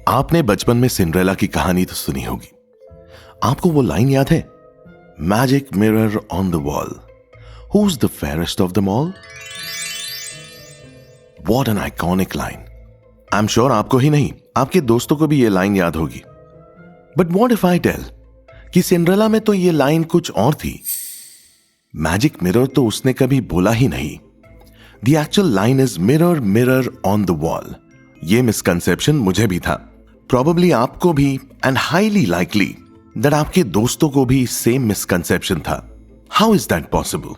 आपने बचपन में सिंड्रेला की कहानी तो सुनी होगी। आपको वो लाइन याद है, magic mirror on the wall, who is the fairest of them all? What an iconic line. I am sure आपको ही नहीं, आपके दोस्तों को भी ये लाइन याद होगी। But what if I tell कि सिंड्रेला में तो ये लाइन कुछ और थी। मैजिक मिरर तो उसने कभी बोला ही नहीं। The actual line is mirror mirror on the wall. ये मिसकंसेप्शन मुझे भी था, प्रॉबेबली आपको भी, एंड हाईली लाइकली दैट आपके दोस्तों को भी सेम मिसकंसेप्शन था। How is that possible?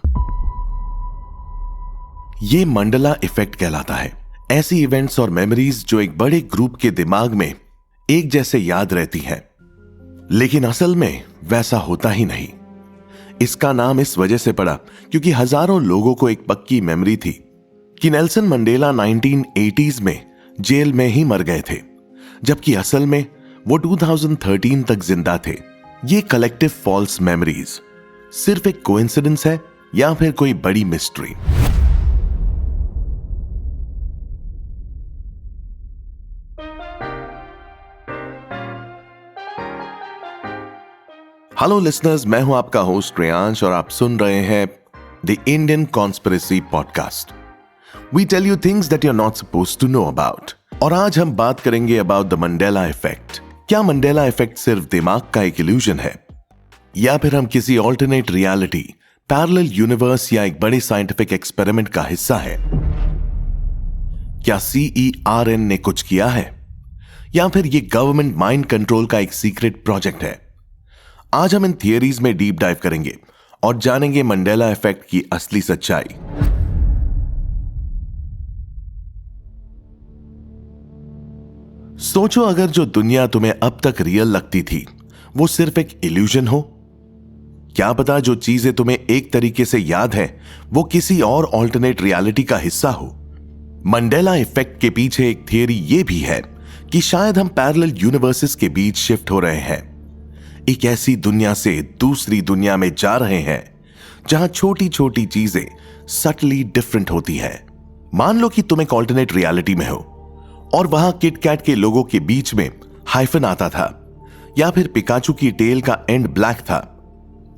ये मंडला इफेक्ट कहलाता है। ऐसी इवेंट्स और मेमोरीज जो एक बड़े ग्रुप के दिमाग में एक जैसे याद रहती हैं, लेकिन असल में वैसा होता ही नहीं। इसका नाम इस वजह से पड़ा क्योंकि हजारों लोगों को एक पक्की मेमोरी थी कि नेल्सन मंडेला 1980s में जेल में ही मर गए थे, जबकि असल में वो 2013 तक जिंदा थे। ये कलेक्टिव फॉल्स मेमोरीज सिर्फ एक कोइंसिडेंस है या फिर कोई बड़ी मिस्ट्री? हेलो लिसनर्स, मैं हूं आपका होस्ट रेयांश और आप सुन रहे हैं the Indian conspiracy podcast. We tell you things that you are not supposed to know about. और आज हम बात करेंगे अबाउट द मंडेला इफेक्ट। क्या मंडेला इफेक्ट सिर्फ दिमाग का एक इल्यूजन है, या फिर हम किसी ऑल्टरनेट रियलिटी, पैरेलल यूनिवर्स या एक बड़े साइंटिफिक एक्सपेरिमेंट का हिस्सा है? क्या CERN ने कुछ किया है, या फिर ये गवर्नमेंट माइंड कंट्रोल का एक सीक्रेट प्रोजेक्ट है? आज हम इन थियरीज में डीप डाइव करेंगे और जानेंगे मंडेला इफेक्ट की असली सच्चाई। सोचो, अगर जो दुनिया तुम्हें अब तक रियल लगती थी वो सिर्फ एक इल्यूजन हो। क्या पता जो चीजें तुम्हें एक तरीके से याद है वो किसी और ऑल्टरनेट रियलिटी का हिस्सा हो। मंडेला इफेक्ट के पीछे एक थियरी ये भी है कि शायद हम पैरेलल यूनिवर्सेस के बीच शिफ्ट हो रहे हैं, एक ऐसी दुनिया से दूसरी दुनिया में जा रहे हैं जहां छोटी छोटी चीजें सटली डिफरेंट होती हैं। मान लो कि तुम एक ऑल्टरनेट रियलिटी में हो और वहां किटकैट के लोगों के बीच में हाइफन आता था, या फिर पिकाचू की टेल का एंड ब्लैक था,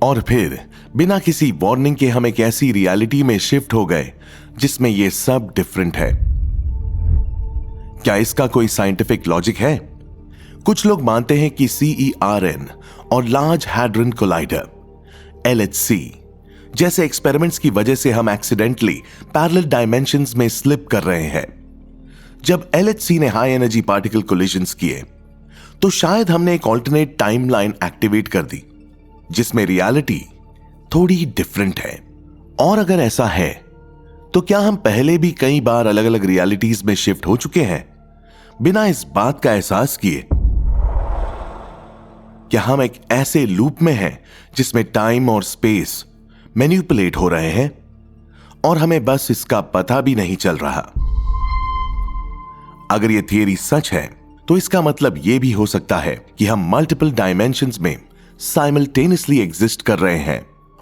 और फिर बिना किसी वार्निंग के हम एक ऐसी रियलिटी में शिफ्ट हो गए जिसमें यह सब डिफरेंट है। क्या इसका कोई साइंटिफिक लॉजिक है? कुछ लोग मानते हैं कि CERN और लार्ज हैड्रन कोलाइडर LHC जैसे एक्सपेरिमेंट्स की वजह से हम एक्सीडेंटली पैरेलल डायमेंशंस में स्लिप कर रहे हैं। जब LHC ने हाई एनर्जी पार्टिकल कोलिजन्स किए तो शायद हमने एक ऑल्टरनेट टाइमलाइन एक्टिवेट कर दी जिसमें रियलिटी थोड़ी डिफरेंट है। और अगर ऐसा है तो क्या हम पहले भी कई बार अलग अलग रियलिटीज में शिफ्ट हो चुके हैं बिना इस बात का एहसास किए? क्या हम एक ऐसे लूप में हैं जिसमें टाइम और स्पेस मैनिपुलेट हो रहे हैं और हमें बस इसका पता भी नहीं चल रहा? अगर यह थियरी सच है तो इसका मतलब यह भी हो सकता है कि हम मल्टीपल डायमेंशंस में साइमल्टेनियसली एग्जिस्ट कर रहे हैं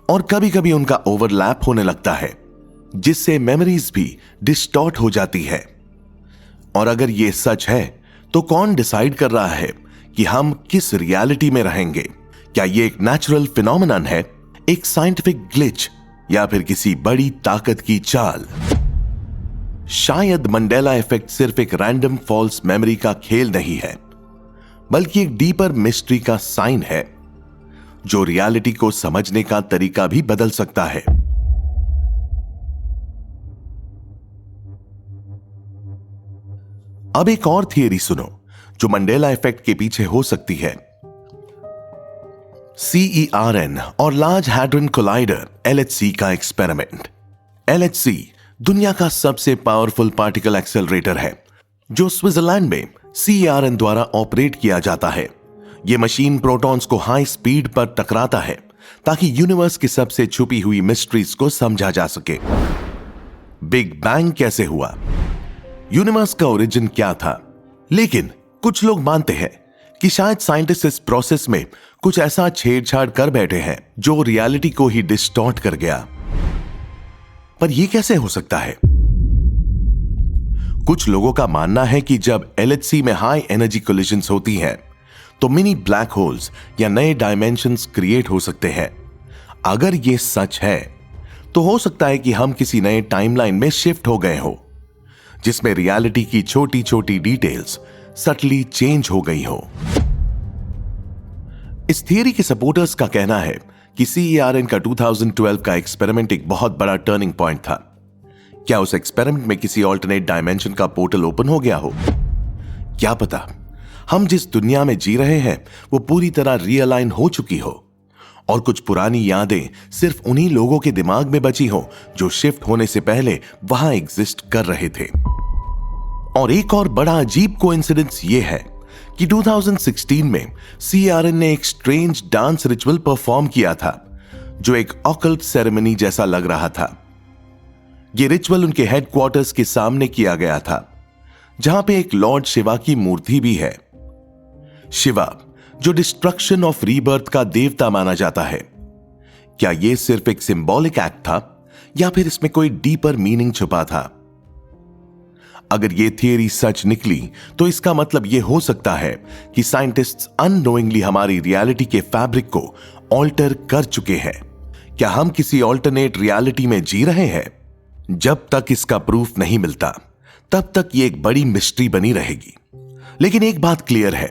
और कभी कभी उनका ओवरलैप होने लगता है, जिससे मेमोरीज भी डिस्टॉर्ट हो जाती है। और अगर यह सच है तो कौन डिसाइड कर रहा है कि हम किस रियलिटी में रहेंगे? क्या यह एक नेचुरल फिनोमेनन है, एक साइंटिफिक ग्लिच, या फिर किसी बड़ी ताकत की चाल? शायद मंडेला इफेक्ट सिर्फ एक रैंडम फॉल्स मेमोरी का खेल नहीं है, बल्कि एक डीपर मिस्ट्री का साइन है जो रियलिटी को समझने का तरीका भी बदल सकता है। अब एक और थियरी सुनो जो मंडेला इफेक्ट के पीछे हो सकती है। CERN और लार्ज हैड्रन कोलाइडर LHC का एक्सपेरिमेंट। LHC दुनिया का सबसे पावरफुल पार्टिकल एक्सेलरेटर है जो स्विट्जरलैंड में CERN द्वारा ऑपरेट किया जाता है। यह मशीन प्रोटॉन्स को हाई स्पीड पर टकराता है ताकि यूनिवर्स की सबसे छुपी हुई मिस्ट्रीज को समझा जा सके। बिग बैंग कैसे हुआ, यूनिवर्स का ओरिजिन क्या था? लेकिन कुछ लोग मानते हैं कि शायद साइंटिस्ट इस प्रोसेस में कुछ ऐसा छेड़छाड़ कर बैठे हैं जो रियलिटी को ही डिस्टॉर्ट कर गया। पर यह कैसे हो सकता है? कुछ लोगों का मानना है कि जब एलएचसी में हाई एनर्जी कोलिजन्स होती हैं तो मिनी ब्लैक होल्स या नए डायमेंशंस क्रिएट हो सकते हैं। अगर यह सच है तो हो सकता है कि हम किसी नए टाइमलाइन में शिफ्ट हो गए हो, जिसमें रियलिटी की छोटी छोटी डिटेल्स सटली चेंज हो गई हो। इस थियरी के सपोर्टर्स का कहना है कि CERN का 2012 का एक्सपेरिमेंट एक बहुत बड़ा टर्निंग पॉइंट था। क्या उस एक्सपेरिमेंट में किसी ऑल्टरनेट डायमेंशन का पोर्टल ओपन हो गया हो? क्या पता हम जिस दुनिया में जी रहे हैं वो पूरी तरह रियलाइन हो चुकी हो और कुछ पुरानी यादें सिर्फ उन्हीं लोगों के दिमाग में बची हो जो शिफ्ट होने से पहले वहां एग्जिस्ट कर रहे थे। और एक और बड़ा अजीब कोइंसिडेंस ये है कि 2016 में CERN ने एक स्ट्रेंज डांस रिचुअल परफॉर्म किया था जो एक ऑकल्ट सेरेमनी जैसा लग रहा था। यह रिचुअल उनके हेडक्वार्टर्स के सामने किया गया था, जहां पे एक लॉर्ड शिवा की मूर्ति भी है। शिवा जो डिस्ट्रक्शन ऑफ रीबर्थ का देवता माना जाता है। क्या यह सिर्फ एक सिंबॉलिक एक्ट था या फिर इसमें कोई डीपर मीनिंग छुपा था? अगर यह थियरी सच निकली तो इसका मतलब यह हो सकता है कि साइंटिस्ट्स अननोइंगली हमारी रियलिटी के फैब्रिक को ऑल्टर कर चुके हैं। क्या हम किसी ऑल्टरनेट रियलिटी में जी रहे हैं? जब तक इसका प्रूफ नहीं मिलता तब तक यह एक बड़ी मिस्ट्री बनी रहेगी। लेकिन एक बात क्लियर है,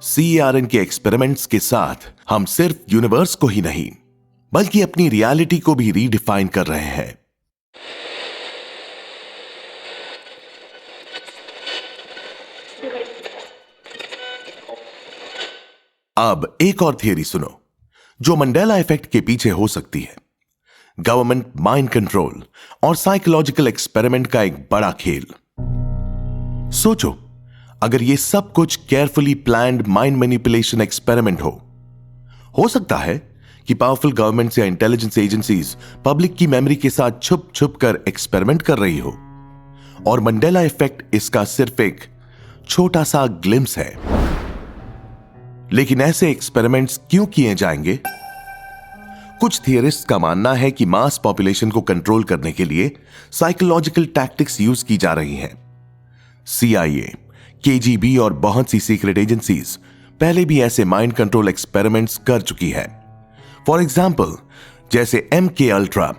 CERN के एक्सपेरिमेंट्स के साथ हम सिर्फ यूनिवर्स को ही नहीं बल्कि अपनी रियलिटी को भी रीडिफाइन कर रहे हैं। अब एक और थियरी सुनो जो मंडेला इफेक्ट के पीछे हो सकती है। गवर्नमेंट माइंड कंट्रोल और साइकोलॉजिकल एक्सपेरिमेंट का एक बड़ा खेल। सोचो, अगर यह सब कुछ carefully planned mind manipulation experiment हो सकता है कि पावरफुल गवर्नमेंट्स या इंटेलिजेंस एजेंसीज पब्लिक की मेमोरी के साथ छुप छुप कर एक्सपेरिमेंट कर रही हो और मंडेला इफेक्ट इसका सिर्फ एक छोटा सा ग्लिम्स है। लेकिन ऐसे एक्सपेरिमेंट्स क्यों किए जाएंगे? कुछ थियरिस्ट का मानना है कि मास पॉपुलेशन को कंट्रोल करने के लिए साइकोलॉजिकल टैक्टिक्स यूज की जा रही हैं। CIA, KGB और बहुत सी सीक्रेट एजेंसीज पहले भी ऐसे माइंड कंट्रोल एक्सपेरिमेंट्स कर चुकी है। फॉर एग्जाम्पल, जैसे MK अल्ट्रा,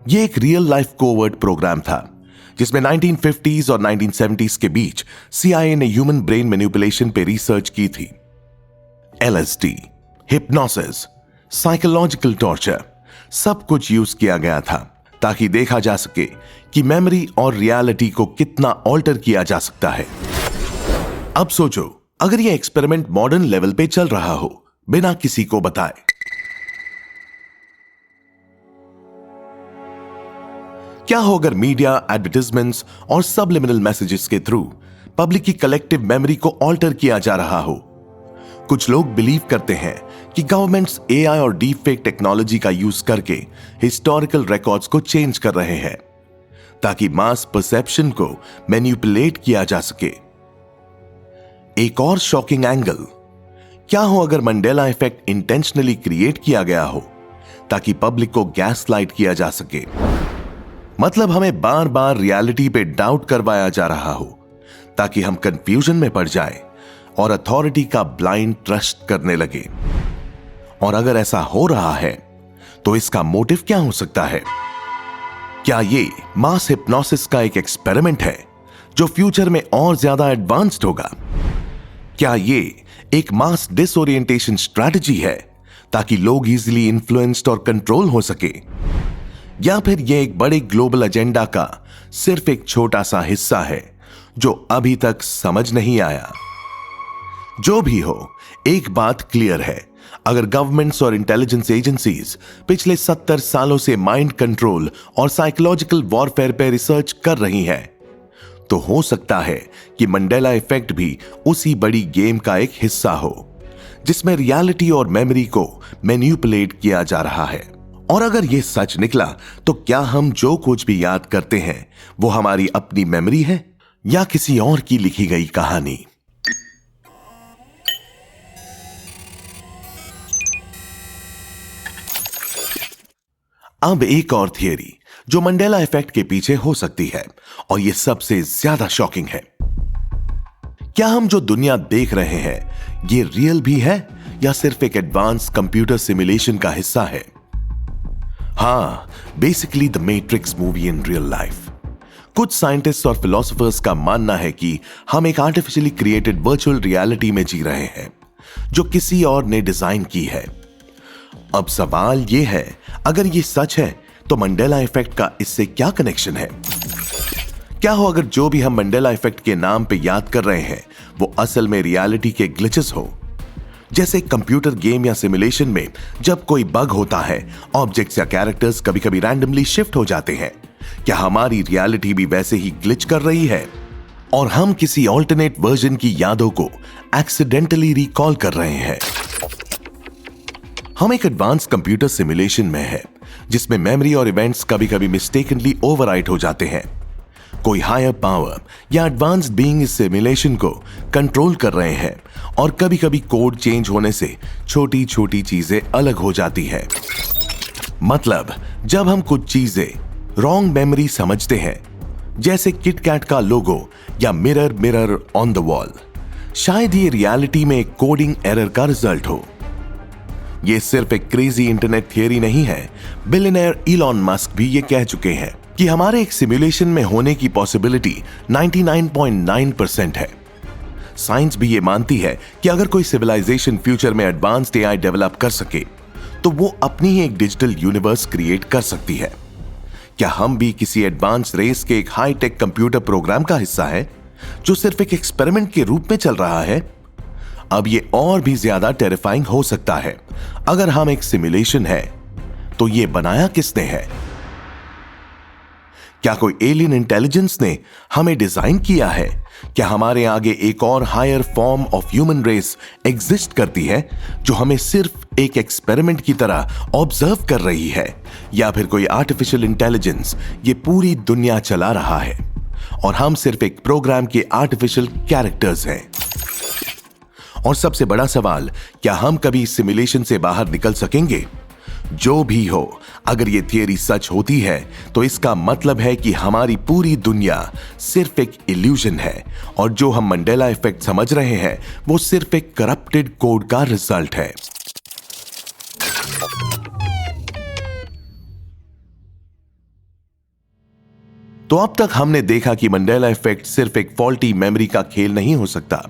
यह एक रियल लाइफ कोवर्ट प्रोग्राम था जिसमें 1950s और 1970s के बीच CIA ने ह्यूमन ब्रेन मैनिपुलेशन पे रिसर्च की थी। LSD, हिप्नोसिस, साइकोलॉजिकल टॉर्चर, सब कुछ यूज किया गया था ताकि देखा जा सके कि मेमोरी और रियलिटी को कितना ऑल्टर किया जा सकता है। अब सोचो, अगर यह एक्सपेरिमेंट मॉडर्न लेवल पे चल रहा हो बिना किसी को बताए, क्या हो अगर मीडिया, एडवर्टाइजमेंट्स और सबलिमिनल मैसेजेस के थ्रू पब्लिक की कलेक्टिव मेमोरी को ऑल्टर किया जा रहा हो? कुछ लोग बिलीव करते हैं कि गवर्नमेंट्स AI और डीप फेक टेक्नोलॉजी का यूज करके हिस्टोरिकल रिकॉर्ड्स को चेंज कर रहे हैं ताकि मास परसेप्शन को मैनिपुलेट किया जा सके। एक और शॉकिंग एंगल, क्या हो अगर मंडेला इफेक्ट इंटेंशनली क्रिएट किया गया हो ताकि पब्लिक को गैसलाइट किया जा सके? मतलब हमें बार बार रियलिटी पे डाउट करवाया जा रहा हो ताकि हम कंफ्यूजन में पड़ जाए और अथॉरिटी का ब्लाइंड ट्रस्ट करने लगे। और अगर ऐसा हो रहा है तो इसका मोटिव क्या हो सकता है? क्या ये मास हिप्नोसिस का एक एक्सपेरिमेंट है जो फ्यूचर में और ज्यादा एडवांस्ड होगा? क्या ये एक मास डिसओरिएंटेशन स्ट्रैटेजी है ताकि लोग इजीली इन्फ्लुएंस्ड और कंट्रोल हो सके? या फिर यह एक बड़े ग्लोबल एजेंडा का सिर्फ एक छोटा सा हिस्सा है जो अभी तक समझ नहीं आया? जो भी हो, एक बात क्लियर है, अगर गवर्नमेंट्स और इंटेलिजेंस एजेंसीज पिछले 70 सालों से माइंड कंट्रोल और साइकोलॉजिकल वॉरफेयर पे रिसर्च कर रही हैं, तो हो सकता है कि मंडेला इफेक्ट भी उसी बड़ी गेम का एक हिस्सा हो जिसमें रियलिटी और मेमोरी को मैनिपुलेट किया जा रहा है। और अगर यह सच निकला तो क्या हम जो कुछ भी याद करते हैं वो हमारी अपनी मेमोरी है या किसी और की लिखी गई कहानी? अब एक और थियरी जो मंडेला इफेक्ट के पीछे हो सकती है, और यह सबसे ज्यादा शॉकिंग है। क्या हम जो दुनिया देख रहे हैं ये रियल भी है या सिर्फ एक एडवांस कंप्यूटर सिमुलेशन का हिस्सा है? हां, basically the matrix movie in real life. कुछ साइंटिस्ट और फिलोसोफर्स का मानना है कि हम एक आर्टिफिशियली क्रिएटेड वर्चुअल रियलिटी में जी रहे हैं जो किसी और ने डिजाइन की है। अब सवाल यह है, अगर ये सच है तो मंडेला इफेक्ट का इससे क्या कनेक्शन है? क्या हो अगर जो भी हम मंडेला इफेक्ट के नाम पे याद कर रहे हैं वो असल में रियलिटी के ग्लिचेस हो? जैसे कंप्यूटर गेम या सिमुलेशन में जब कोई बग होता है, ऑब्जेक्ट्स या कैरेक्टर्स कभी कभी रैंडमली शिफ्ट हो जाते हैं, क्या हमारी रियलिटी भी वैसे ही ग्लिच कर रही है और हम किसी ऑल्टरनेट वर्जन की यादों को एक्सीडेंटली रिकॉल कर रहे हैं? हम एक एडवांस कंप्यूटर सिमुलेशन में है जिसमें मेमोरी और इवेंट्स कभी कभी मिस्टेकनली ओवरराइट हो जाते हैं। कोई हायर पावर या एडवांस्ड बीइंग इस सिमुलेशन को कंट्रोल कर रहे हैं और कभी कभी कोड चेंज होने से छोटी छोटी चीजें अलग हो जाती है। मतलब जब हम कुछ चीजें रॉन्ग मेमोरी समझते हैं, जैसे किटकैट का लोगो या mirror mirror on the wall, शायद ये रियलिटी में एक कोडिंग एरर का रिजल्ट हो। ये सिर्फ एक क्रेजी इंटरनेट थियरी नहीं है। बिलियनेयर इलॉन मस्क भी ये कह चुके हैं कि हमारे एक सिमुलेशन में होने की पॉसिबिलिटी 99.9% है। साइंस भी ये मानती है कि अगर कोई सिविलाइजेशन फ्यूचर में एडवांस्ड एआई डेवलप कर सके तो वो अपनी ही एक डिजिटल यूनिवर्स क्रिएट कर सकती है। क्या हम भी किसी एडवांस रेस के एक हाई टेक कंप्यूटर प्रोग्राम का हिस्सा है जो सिर्फ एक एक्सपेरिमेंट के रूप में चल रहा है? अब ये और भी ज्यादा टेरिफाइंग हो सकता है। अगर हम एक सिमुलेशन है तो ये बनाया किसने है? क्या कोई एलियन इंटेलिजेंस ने हमें डिजाइन किया है? क्या हमारे आगे एक और higher form of human race exist करती है जो हमें सिर्फ एक एक्सपेरिमेंट की तरह ऑब्जर्व कर रही है? या फिर कोई आर्टिफिशियल इंटेलिजेंस ये पूरी दुनिया चला रहा है और हम सिर्फ एक प्रोग्राम के आर्टिफिशियल कैरेक्टर्स हैं? और सबसे बड़ा सवाल, क्या हम कभी इस सिमुलेशन से बाहर निकल सकेंगे? जो भी हो, अगर ये थियरी सच होती है तो इसका मतलब है कि हमारी पूरी दुनिया सिर्फ एक इल्यूजन है और जो हम मंडेला इफेक्ट समझ रहे हैं वो सिर्फ एक करप्टेड कोड का रिजल्ट है। तो अब तक हमने देखा कि मंडेला इफेक्ट सिर्फ एक फॉल्टी मेमोरी का खेल नहीं हो सकता।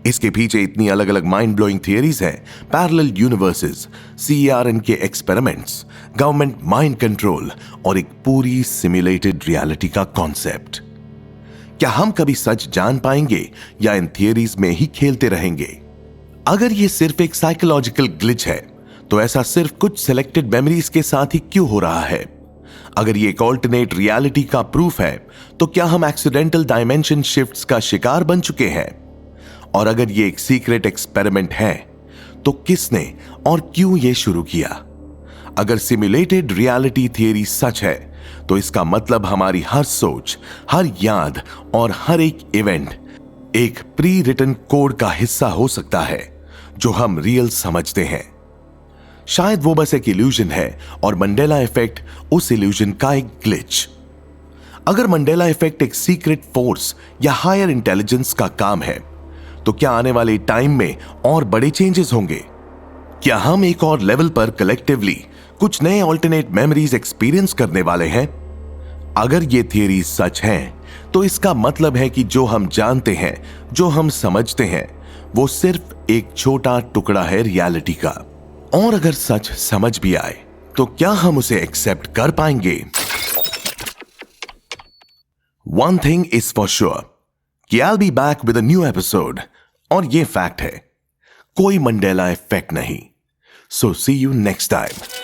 इसके पीछे इतनी अलग अलग माइंड ब्लोइंग थियरीज हैं, पैरेलल यूनिवर्सेस, CERN के एक्सपेरिमेंट्स, गवर्नमेंट माइंड कंट्रोल और एक पूरी सिमुलेटेड रियलिटी का कॉन्सेप्ट। क्या हम कभी सच जान पाएंगे या इन थियरीज में ही खेलते रहेंगे? अगर ये सिर्फ एक साइकोलॉजिकल ग्लिच है तो ऐसा सिर्फ कुछ सिलेक्टेड मेमोरीज के साथ ही क्यों हो रहा है? अगर ये एक ऑल्टरनेट रियलिटी का प्रूफ है तो क्या हम एक्सीडेंटल डायमेंशन शिफ्ट्स का शिकार बन चुके हैं? और अगर ये एक सीक्रेट एक्सपेरिमेंट है तो किसने और क्यों ये शुरू किया? अगर सिमुलेटेड रियलिटी थियरी सच है तो इसका मतलब हमारी हर सोच, हर याद और हर एक इवेंट एक प्री रिटन कोड का हिस्सा हो सकता है जो हम रियल समझते हैं। शायद वो बस एक इल्यूजन है और मंडेला इफेक्ट उस इल्यूजन का एक ग्लिच। अगर मंडेला इफेक्ट एक सीक्रेट फोर्स या हायर इंटेलिजेंस का काम है तो क्या आने वाले टाइम में और बड़े चेंजेस होंगे? क्या हम एक और लेवल पर कलेक्टिवली कुछ नए ऑल्टरनेट मेमोरीज एक्सपीरियंस करने वाले हैं? अगर ये थियरी सच है तो इसका मतलब है कि जो हम जानते हैं, जो हम समझते हैं, वो सिर्फ एक छोटा टुकड़ा है रियलिटी का। और अगर सच समझ भी आए तो क्या हम उसे एक्सेप्ट कर पाएंगे? One thing is for sure कि I'll be back with a new episode, और ये फैक्ट है, कोई मंडेला इफेक्ट नहीं। So see you next time.